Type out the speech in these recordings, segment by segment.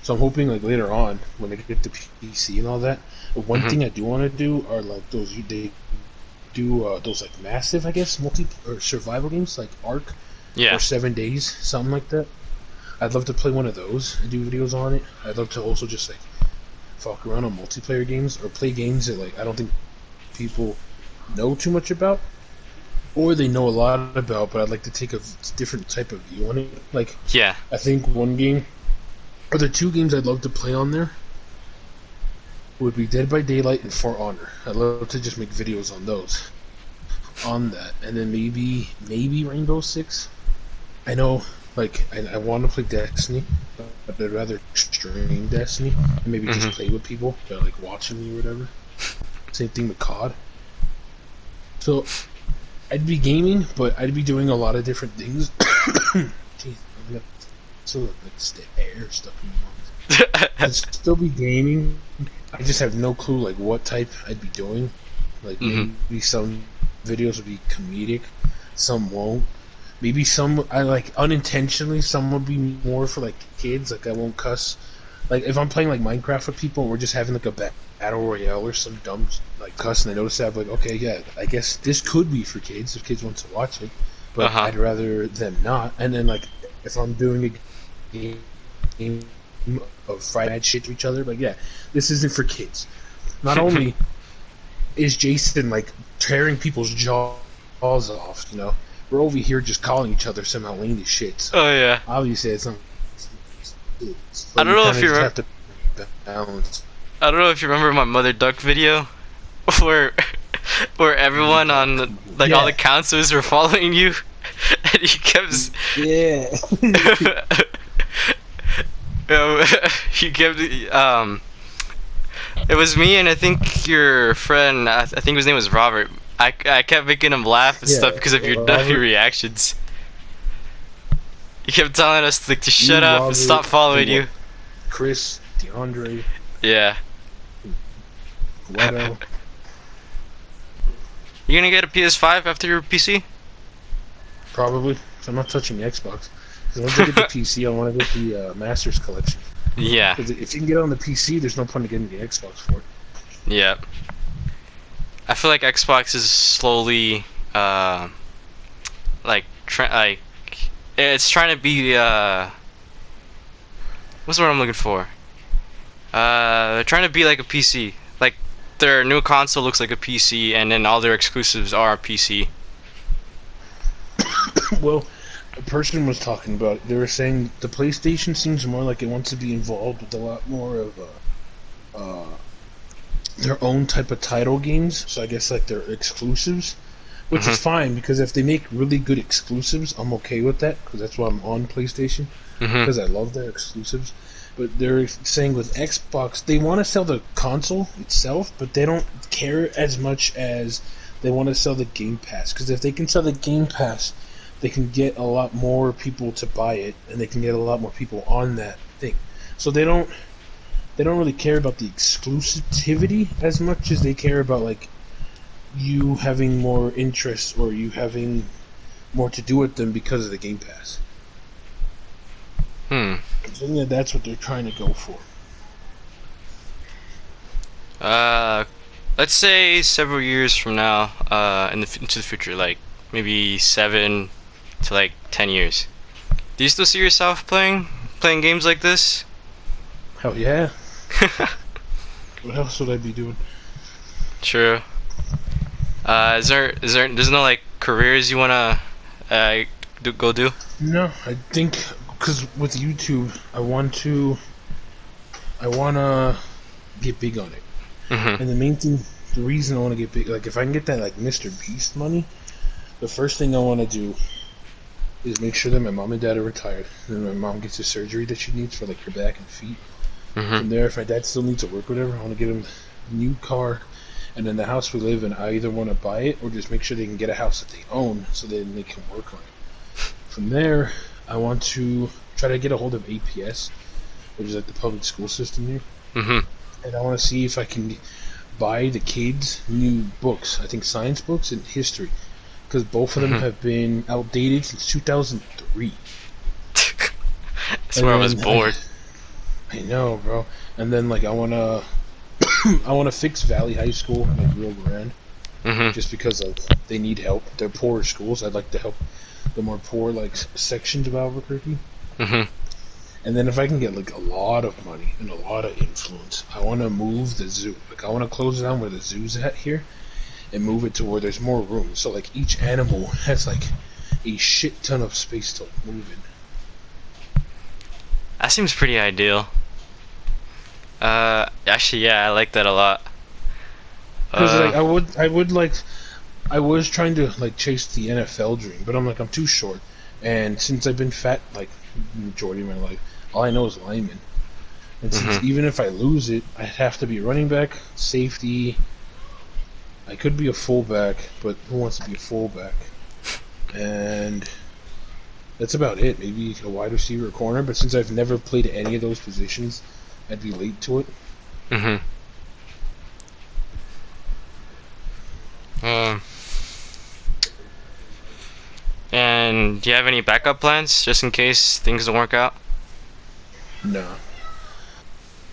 So I'm hoping like later on when I get the PC and all that, one Hmm. thing I do want to do are like they do those like massive, I guess, multi or survival games like Ark or Yeah. 7 Days, something like that. I'd love to play one of those and do videos on it. I'd love to also just like fuck around on multiplayer games or play games that like I don't think people know too much about or they know a lot about, but I'd like to take a different type of view on it. Like Yeah. I think one game or the two games I'd love to play on there would be Dead by Daylight and For Honor. I'd love to just make videos on those, on that, and then maybe Rainbow Six. I know, like I want to play Destiny, but I'd rather stream Destiny and maybe just Hmm. play with people that are like watching me or whatever. Same thing with COD. So I'd be gaming, but I'd be doing a lot of different things. Jeez, I've got so like air stuck in my lungs. I'd still be gaming. I just have no clue like what type I'd be doing. Like Hmm. maybe some videos would be comedic, some won't. Maybe some I like unintentionally. Some would be more for like kids. Like I won't cuss. Like if I'm playing like Minecraft with people and we're just having like a battle royale or some dumb like cuss, and I notice that I'm like, okay, yeah, I guess this could be for kids if kids want to watch it, Uh but huh. I'd rather them not. And then like if I'm doing a game of fight mad shit to each other, like yeah, this isn't for kids. Not only is Jason like tearing people's jaws off, we're over here just calling each other some outlandish shit. Oh yeah. Obviously, it's not, I but don't you know kind if of you just remember. have to balance. I don't know if you remember my mother duck video, where where Mother everyone duck. on like all the Yeah, counselors were following you, and he kept yeah. he kept It was me and I think your friend. I think his name was Robert. I kept making him laugh and Yeah, stuff because of your Robert, reactions. He kept telling us like to shut you, up and stop Robert, following and what? you. Chris, DeAndre, Yeah. Gueto. You gonna get a PS5 after your PC? Probably. So I'm not touching the Xbox. Because once I get the PC, I want to get the Masters Collection. Yeah. Because if you can get it on the PC, there's no point in getting the Xbox for it. Yeah. I feel like Xbox is slowly, like, it's trying to be, what's the word I'm looking for? They're trying to be like a PC. Like, their new console looks like a PC, and then all their exclusives are PC. Well, a person was talking about it. They were saying the PlayStation seems more like it wants to be involved with a lot more of their own type of title games. So I guess like their exclusives, which is Mhm. fine because if they make really good exclusives, I'm okay with that because that's why I'm on PlayStation Mhm. because I love their exclusives. But they're saying with Xbox, they want to sell the console itself, but they don't care as much as they want to sell the Game Pass. Because if they can sell the Game Pass, they can get a lot more people to buy it, and they can get a lot more people on that thing. So they don't really care about the exclusivity as much as they care about like you having more interest or you having more to do with them because of the Game Pass. Hmm. I think that that's what they're trying to go for. Uh, let's say several years from now, into the future, like maybe 7 to like 10 years. Do you still see yourself playing games like this? Hell yeah. What else would I be doing? True. There's no like careers you wanna go do? No, I think because with YouTube, I want to get big on it. Mhm. And the main thing, the reason I want to get big, like if I can get that like Mr. Beast money, the first thing I want to do is make sure that my mom and dad are retired, and then my mom gets the surgery that she needs for like her back and feet. Mhm. From there, if my dad still needs to work, whatever, I want to get him a new car, and then the house we live in, I either want to buy it or just make sure they can get a house that they own, so then they can work on it. From there, I want to try to get a hold of APS, which is like the public school system here, Mhm. and I want to see if I can buy the kids new books. I think science books and history, because both of them Mhm. have been outdated since 2003. That's And where I was then born. I know, bro. And then like I wanna I wanna fix Valley High School like Rio Grande, Mhm. just because like they need help. They're poorer schools. I'd like to help the more poor like sections of Albuquerque. Mhm. And then if I can get like a lot of money and a lot of influence, I want to move the zoo. Like I want to close down where the zoo's at here and move it to where there's more room. So like each animal has like a shit ton of space to move in. That seems pretty ideal. Actually, yeah, I like that a lot. Because like Uh, I was trying to like chase the NFL dream, but I'm too short. And since I've been fat like the majority of my life, all I know is lineman. And since mhm. even if I lose it, I have to be running back, safety. I could be a fullback, but who wants to be a fullback? And that's about it. Maybe a wide receiver or corner, but since I've never played any of those positions, I'd be late to it. Mhm. Um, and do you have any backup plans just in case things don't work out? Nah,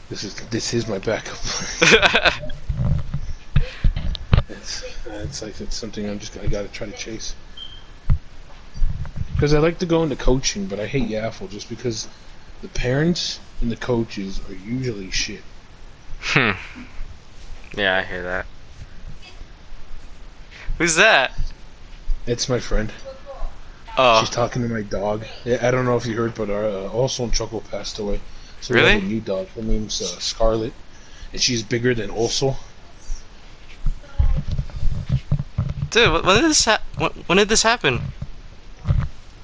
this is my backup plan. It's something I gotta try to chase. Because I like to go into coaching, but I hate Yaffle just because the parents and the coaches are usually shit. Hmm. Yeah, I hear that. Who's that? It's my friend. She's Oh, talking to my dog. Yeah, I don't know if you heard, but our also Choco passed away, so we have a really? new dog. Her name's Scarlet, and she's bigger than Also. Dude, when did this happen?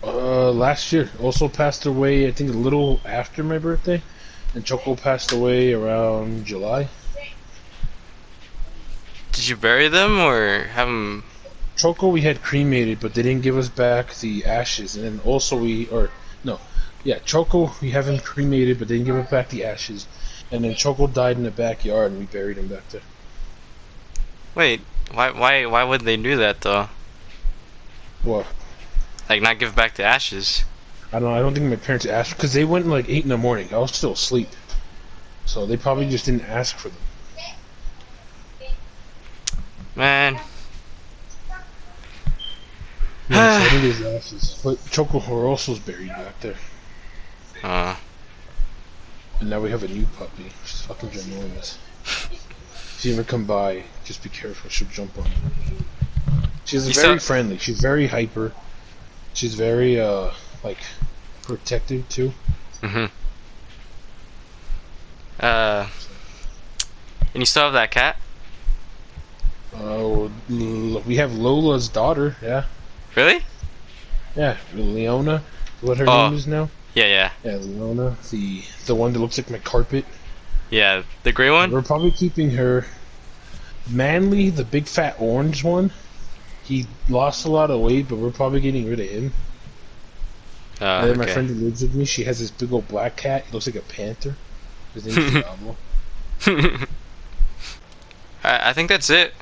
Last year, Also passed away. I think a little after my birthday, and Choco passed away around July. Did you bury them or have them? Choco we had cremated, but they didn't give us back the ashes, and then also no, yeah, Choco we have him cremated, but they didn't give us back the ashes, and then Choco died in the backyard, and we buried him back there. Wait, why would they do that though? Well, Like not give back the ashes? I don't know. I don't think my parents asked because they went like 8 in the morning. I was still asleep, so they probably just didn't ask for them. Man. Yeah, so I think there's ashes, but Choco Horosso's buried back there, uh, and now we have a new puppy. She's fucking ginormous. If you ever come by, just be careful. She'll jump on you. She's you very still? friendly. She's very hyper. She's very like protective too. Mhm. Uh, and you still have that cat? We have Lola's daughter. Yeah, Really? yeah, Leona. What her name Oh, is now? yeah, yeah, Yeah, Leona. The one that looks like my carpet. yeah. The gray one? We're probably keeping her. Manly, the big fat orange one. He lost a lot of weight, but we're probably getting rid of him. And then my Okay. friend who lives with me, she has this big old black cat. He looks like a panther. His name's Diablo. I think that's it.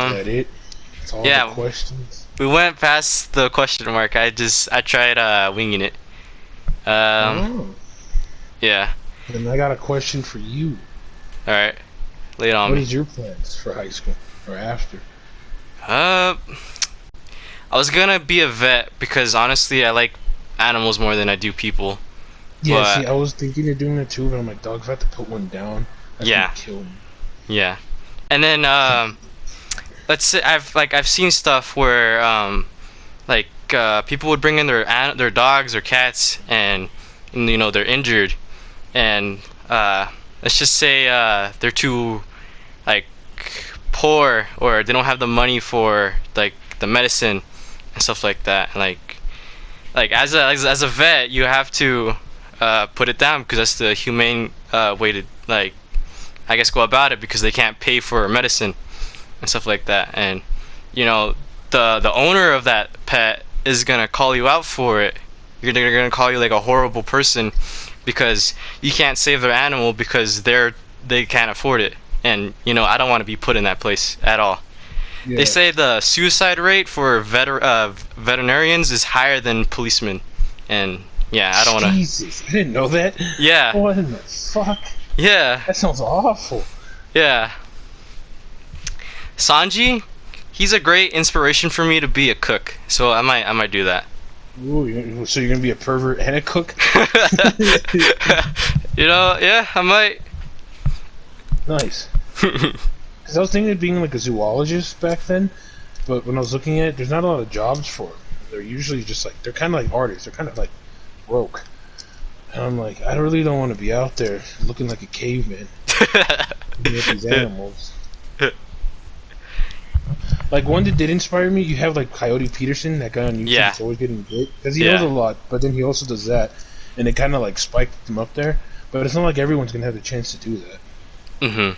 Is that it? That's all the Yeah, questions. we went past the question mark. I tried winging it. Um, Oh. yeah. Then I got a question for you. All right, lay it on What me. is your plans for high school or after? Uh, I was gonna be a vet because honestly, I like animals more than I do people. Yeah, see, But I was thinking of doing that too, but I'm like, dog, if I have to put one down, that's gonna yeah, kill me. yeah. And then let's say I've seen stuff where like people would bring in their dogs or cats and you know they're injured and let's just say they're too like poor or they don't have the money for like the medicine and stuff like that. Like as a vet, you have to put it down because that's the humane way to like I guess go about it because they can't pay for medicine and stuff like that. And you know the owner of that pet is gonna call you out for it. They're gonna call you like a horrible person because you can't save their animal because they can't afford it. And you know I don't want to be put in that place at all. They Yeah. say the suicide rate for veterinarians is higher than policemen, and Yeah, I don't wanna. Jesus, I didn't know that. Yeah, What in the fuck? yeah, That sounds awful. yeah. Sanji, he's a great inspiration for me to be a cook. So I might do that. Ooh, so you're gonna be a pervert and a cook? Yeah, I might. Nice. Because I was thinking of being like a zoologist back then, but when I was looking at it, there's not a lot of jobs for them. They're usually just like they're kind of like artists. They're kind of like broke. And I'm like, I really don't want to be out there looking like a caveman looking at these animals. Like one that did inspire me, you have like Coyote Peterson, that guy on YouTube Yeah, that's always getting big because he knows a yeah. lot, but then he also does that, and it kind of like spiked him up there. But it's not like everyone's gonna have the chance to do that. Mhm.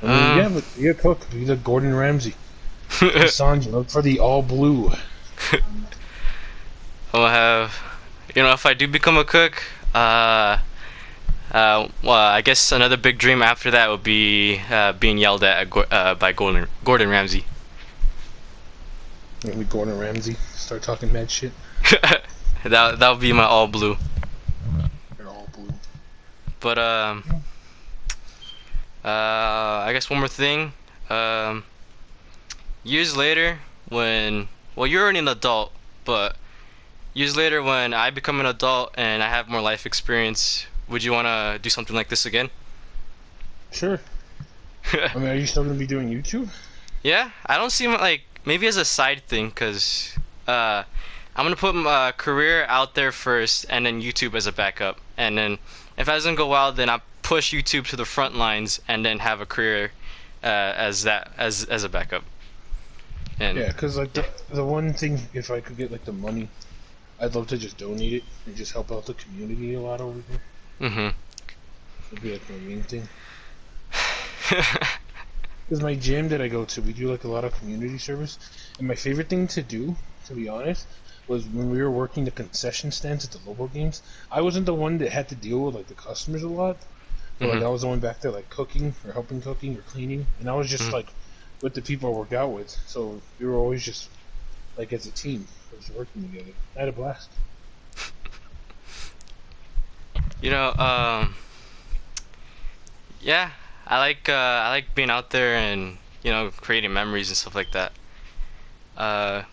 I mean, yeah, but you're a cook. You're the Gordon Ramsay. Sanji, look for the all blue. I'll have, if I do become a cook, well, I guess another big dream after that would be being yelled at by Gordon Ramsay. Maybe Gordon Ramsay start talking mad shit. That would be my all blue. They're all blue. But I guess one more thing. Um, Years later, well, you're already an adult, but years later when I become an adult and I have more life experience, would you want to do something like this again? Sure. I mean, are you still gonna be doing YouTube? Yeah, I don't see like maybe as a side thing, cause I'm gonna put my career out there first, and then YouTube as a backup, and then if it doesn't go well, then I push YouTube to the front lines, and then have a career as a backup. And Yeah, because like yeah, the one thing, if I could get like the money, I'd love to just donate it and just help out the community a lot over here. mhm. That'd be like my main thing. Because my gym that I go to, we do like a lot of community service, and my favorite thing to do, to be honest, was when we were working the concession stands at the local games. I wasn't the one that had to deal with like the customers a lot, but like Mhm. I was the one back there like cooking or helping cooking or cleaning, and I was just Mhm. like with the people I work out with. So we were always just like as a team, just working together. I had a blast. You know, yeah, I like being out there and creating memories and stuff like that. Uh,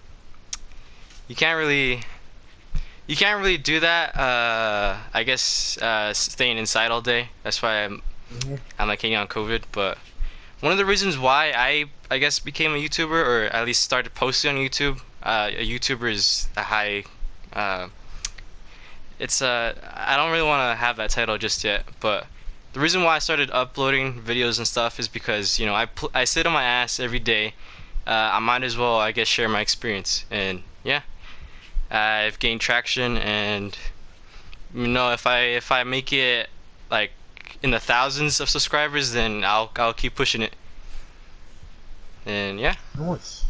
you can't really you can't really do that. I guess staying inside all day. That's why Hmm. I'm like hanging on COVID. But one of the reasons why I guess became a YouTuber, or at least started posting on YouTube. A YouTuber is a high. Uh, it's I don't really want to have that title just yet, but the reason why I started uploading videos and stuff is because I sit on my ass every day. I might as well, I guess, share my experience, and yeah, I've gained traction, and if I make it like in the thousands of subscribers, then I'll keep pushing it, and yeah, Nice.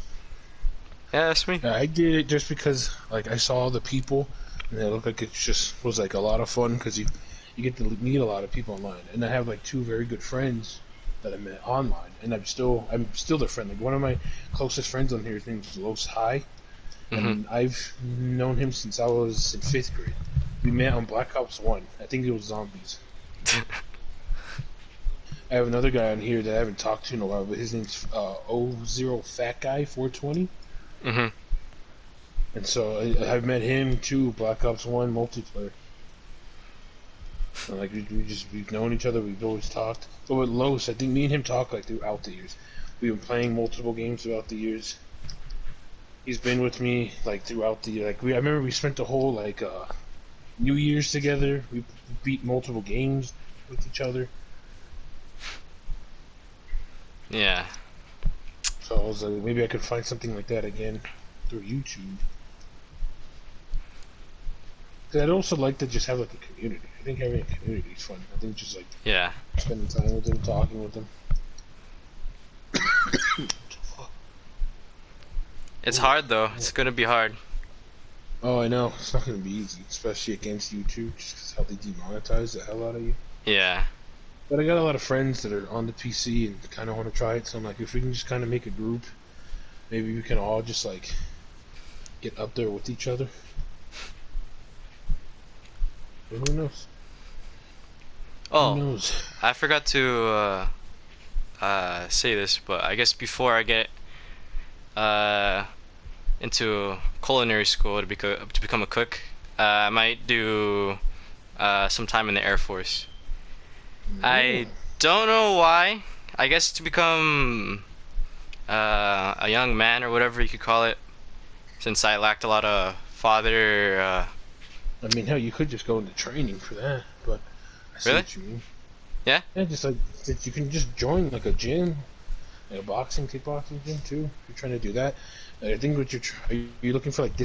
yeah, that's me. Yeah, I did it just because like I saw the people, and it looked like it just was like a lot of fun because you get to meet a lot of people online, and I have like two very good friends that I met online, and I'm still their friend. Like one of my closest friends on here, his name is Los High, Mhm. and I've known him since I was in 5th grade. We met on Black Ops 1. I think it was zombies. I have another guy on here that I haven't talked to in a while, but his name's O0 Fat Guy 420. Mhm. And so I've met him too, Black Ops 1 multiplayer. And like we've known each other, we've always talked. But with Los, I think me and him talk like throughout the years. We've been playing multiple games throughout the years. He's been with me like throughout the like I remember we spent the whole like New Year's together. We beat multiple games with each other. Yeah. So I was like, maybe I could find something like that again through YouTube. 'Cause I'd also like to just have like a community. I think having a community is fun. I think just like Yeah. spending time with them, talking with them. It's Ooh. hard though. It's gonna be hard. Oh, I know. It's not going to be easy, especially against YouTube, just because how they demonetize the hell out of you. Yeah. But I got a lot of friends that are on the PC and kind of want to try it, so I'm like, if we can just kind of make a group, maybe we can all just like get up there with each other. But who knows? Who Oh, knows? I forgot to say this, but I guess before I get uh, into culinary school to become a cook, I might do some time in the Air Force. Oh, I don't know why. I guess to become a young man or whatever you could call it, since I lacked a lot of father. I mean, hell, you could just go into training for that, but I see Really? what you mean. Yeah. Yeah, just like that, you can just join like a gym, like a boxing, kickboxing gym too. If you're trying to do that, I think what are you looking for like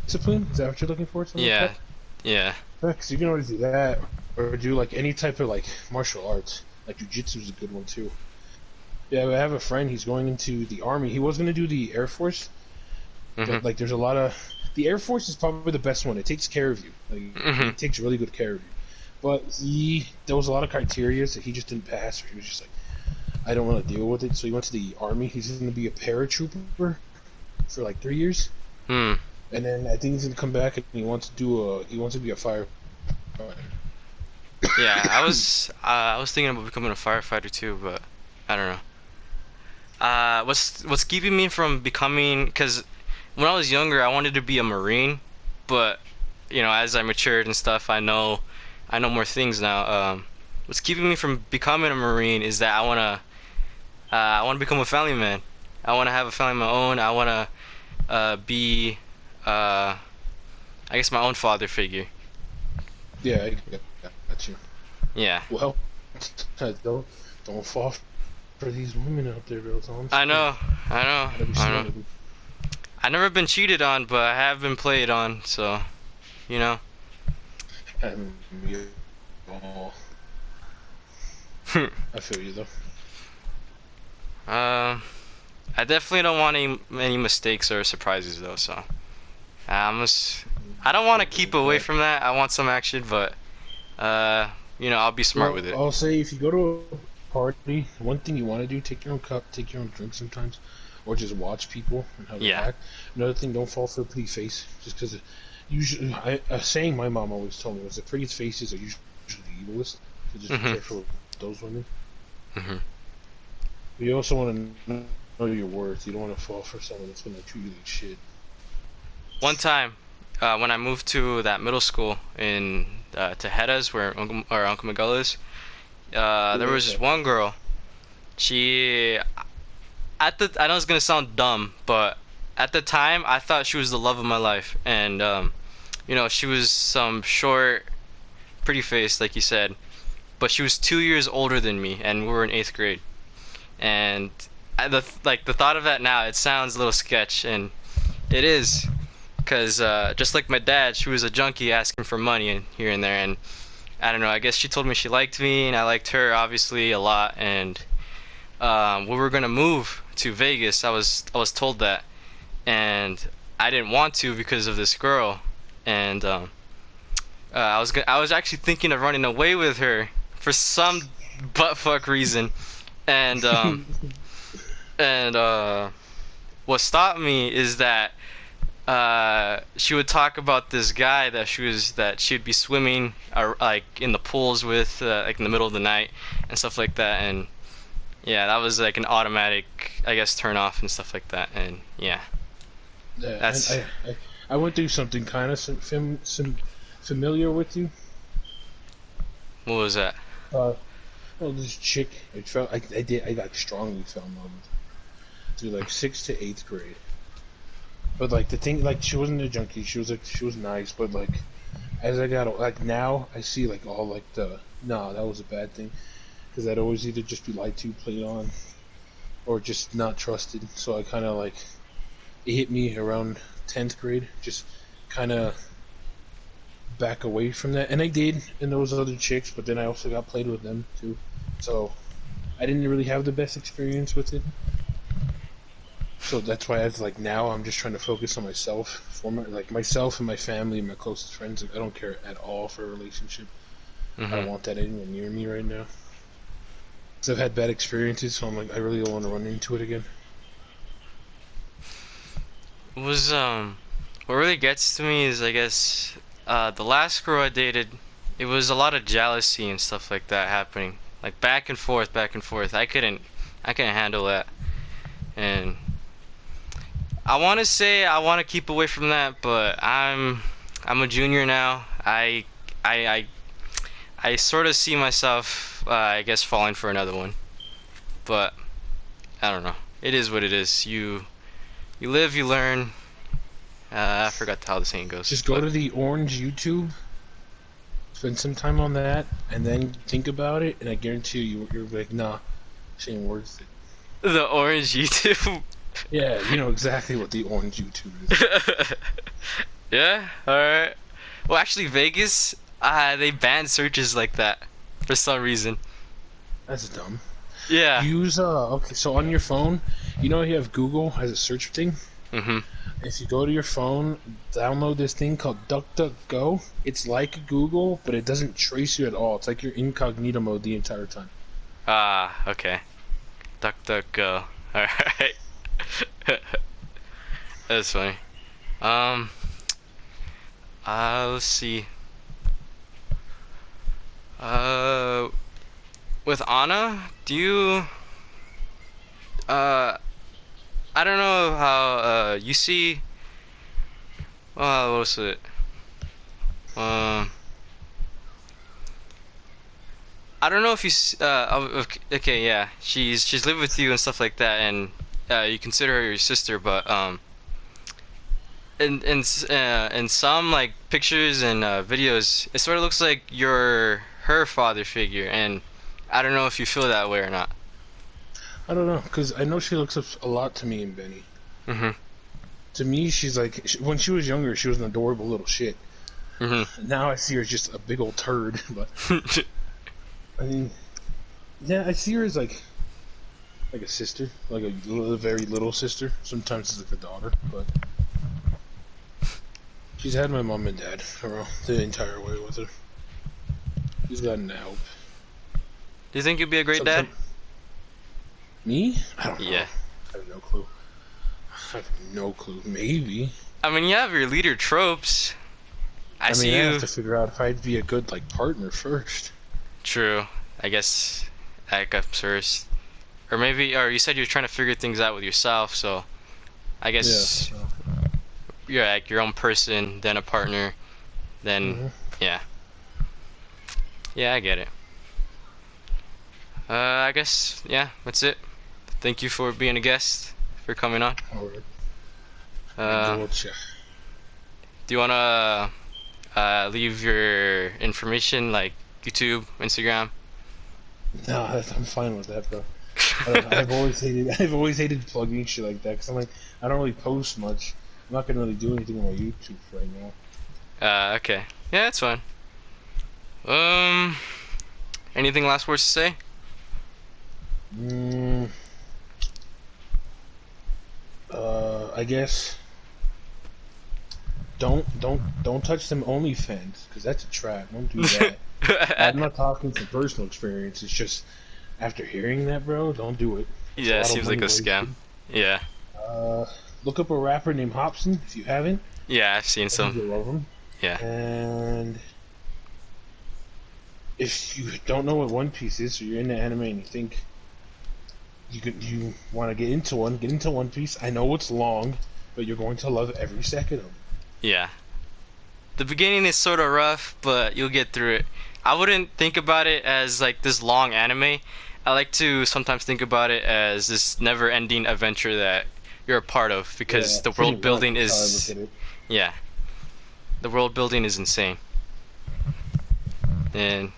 discipline? Is that what you're looking for? Something like Yeah. that? Yeah. Yeah, 'cause you can always do that, or do like any type of like martial arts. Like jujitsu is a good one too. Yeah, I have a friend. He's going into the army. He was going to do the Air Force, Mhm. but like there's a lot of the Air Force is probably the best one. It takes care of you. Like Mhm. it takes really good care of you. But there was a lot of criteria that he just didn't pass. Or he was just like, I don't want to deal with it. So he went to the army. He's going to be a paratrooper for like 3 years, Hmm. and then I think he's going to come back and he wants to be a firefighter. Yeah. I was thinking about becoming a firefighter too, but I don't know. What's keeping me from becoming? Because when I was younger, I wanted to be a marine, but as I matured and stuff, I know more things now. What's keeping me from becoming a marine is that I wanna become a family man. I wanna have a family of my own. I wanna be, uh, I guess my own father figure. Yeah, I got you. Yeah, Well, don't don't fall for these women out there, bro. That's all I'm I saying. know, I know, Gotta be I smart know. with them. I've never been cheated on, but I have been played on. So, you know. We all. I feel you though. Um. I definitely don't want any mistakes or surprises though. So I'm just, I don't want to keep away Exactly. from that. I want some action, but I'll be smart with Well, it. I'll say if you go to a party, one thing you want to do, take your own cup, take your own drink sometimes, or just watch people and how they Yeah. act. Another thing, don't fall for a pretty face, just because usually, a saying my mom always told me was the prettiest faces are usually the evilest. So just be Mhm. careful of those women. Mhm. But you also want to know your worth. You don't want to fall for someone that's going to treat you like shit. One time, when I moved to that middle school in Tejedas, where Uncle Miguel is, there was this Yeah. one girl. She I know it's gonna sound dumb, but at the time I thought she was the love of my life, and she was some short, pretty face, like you said, but she was 2 years older than me, and we were in eighth grade. And the thought of that now, it sounds a little sketch, and it is, cause just like my dad, she was a junkie asking for money and here and there, and I don't know. I guess she told me she liked me, and I liked her obviously a lot, and we were gonna move to Vegas. I was told that, and I didn't want to because of this girl, and I was actually thinking of running away with her for some buttfuck reason, and what stopped me is that she would talk about this guy that she'd be swimming like in the pools with like in the middle of the night and stuff like that, and yeah, that was like an automatic, I guess, turn off and stuff like that, and yeah, Yeah, that's I went through something kind of familiar with you. what was that? Uh, well, this chick, I got strongly fell in love with her through like sixth to eighth grade. But like the thing, like she wasn't a junkie. She was nice, but like as I got like now, I see like all like the no, that was a bad thing because I'd always either just be lied to, played on, or just not trusted. So I kind of like it hit me around 10th grade, just kind of back away from that. And I did in those other chicks, but then I also got played with them too. So I didn't really have the best experience with it. So that's why I was like now I'm just trying to focus on myself, for myself and my family and my closest friends. Like, I don't care at all for a relationship. I don't Mhm. want that anywhere near me right now. Cause I've had bad experiences, so I'm like I really don't want to run into it again. Was What really gets to me is, I guess, the last girl I dated, it was a lot of jealousy and stuff like that happening, like back and forth, back and forth. I couldn't handle that, and I want to say I want to keep away from that, but I'm a junior now. I, I, I sort of see myself, I guess, falling for another one, but I don't know. It is what it is. You live, you learn. I forgot how the saying goes, Just go but to the orange YouTube, spend some time on that, and then think about it. And I guarantee you're like, nah, she ain't worth it. the orange YouTube. Yeah, you know exactly what the orange YouTube is. Yeah, alright. Well, actually, Vegas, they banned searches like that for some reason. That's dumb. Yeah. Use okay, so on your phone, you know you have Google as a search thing. Mhm. If you go to your phone, download this thing called DuckDuckGo. It's like Google, but it doesn't trace you at all. It's like you're incognito mode the entire time. Ah, okay. Duck, duck, go. All right. That's funny. Um. Let's see. Uh, with Anna, do you? Uh, I don't know how. You see. What was it? Um. I don't know if okay, yeah, she's lived with you and stuff like that, and you consider her your sister, but in some like pictures and videos, it sort of looks like you're her father figure, and I don't know if you feel that way or not. I don't know, because I know she looks up a lot to me and Benny. Mhm. To me, she's like, when she was younger, she was an adorable little shit. Mhm. Now I see her as just a big old turd, but I mean, yeah, I see her as like a sister, like a very little sister. Sometimes it's like a daughter, but she's had my mom and dad around the entire way with her. She's gotten help. Do you think you'd be a great dad? Sometimes me? I don't know. Yeah. I have no clue. I have no clue. Maybe. I mean, you have your leader tropes. I see I you. have to figure out if I'd be a good like partner first. True. I guess that comes first. Or maybe, or you said you're trying to figure things out with yourself, so I Yeah. guess So. you're like your own person, then a partner, then Hmm. yeah, yeah, I get it. I guess yeah, that's it. Thank you for being a guest, for coming on. All right. I Uh, gotcha. do you wanna leave your information like YouTube, Instagram? No, I'm fine with that, bro. I've always hated I've always hated plugging shit like that because I'm like I don't really post much. I'm not gonna really do anything on my YouTube right now. Okay, yeah, that's fine. Um, anything last words to say? Mm, I guess don't touch them OnlyFans because that's a trap. Don't do that. I'm not talking from personal experience. It's just after hearing that, bro, don't do it. It's a Yeah, it lot of seems like money a scam. wasted. Yeah, Uh, look up a rapper named Hobson if you haven't. yeah, I've seen I think some. you'll love him. Yeah. And if you don't know what One Piece is, or you're into anime and you think you want to get into One Piece. I know it's long, but you're going to love every second of it. Yeah. The beginning is sort of rough, but you'll get through it. I wouldn't think about it as like this long anime. I like to sometimes think about it as this never-ending adventure that you're a part of Yeah, because the pretty world much building that's how I look is at it. yeah, the world building is insane. And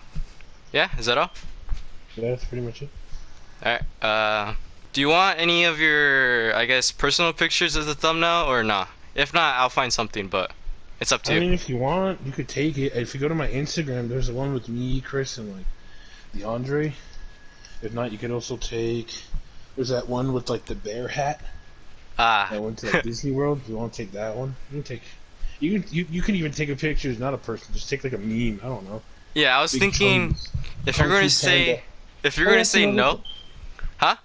yeah, is that all? Yeah, that's pretty much it. All right. Do you want any of your, I guess, personal pictures as the thumbnail or not? If not, I'll find something, but it's up to I you. mean, if you want, you could take it. If you go to my Instagram, there's the one with me, Chris, and like the Andre. If not, you could also take. There's that one with like the bear hat Ah. that went to like Disney World. If you want to take that one, you can take. You can even take a picture. It's not a person. Just take like a meme. I don't know. Yeah, I was Big thinking chunks. if you're Kung going Fu to say Panda. if you're Oh, going to that's say another no, huh?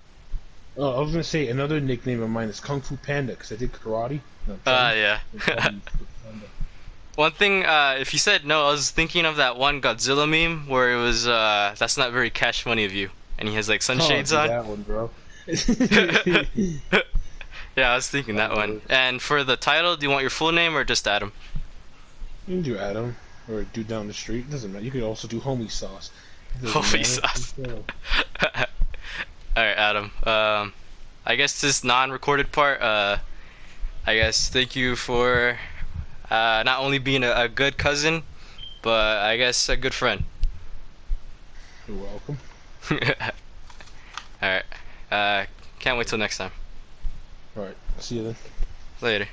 Oh, I was gonna say another nickname of mine is Kung Fu Panda because I did karate. No, I'm Chinese. Yeah. They call me Panda. One thing, if you said no, I was thinking of that one Godzilla meme where it was, that's not very cash money of you, and he has like Oh, sunshades do on. that one, bro. Yeah, I was thinking that one. You And for the title, do you want your full name or just Adam? can do Adam or dude down the street. Doesn't matter. You could also do homie sauce. It doesn't Holy matter. sauce. All right, Adam. I guess this non-recorded part. I guess thank you for not only being a good cousin, but I guess a good friend. You're welcome. All right. Can't wait till next time. All right. See you then. Later.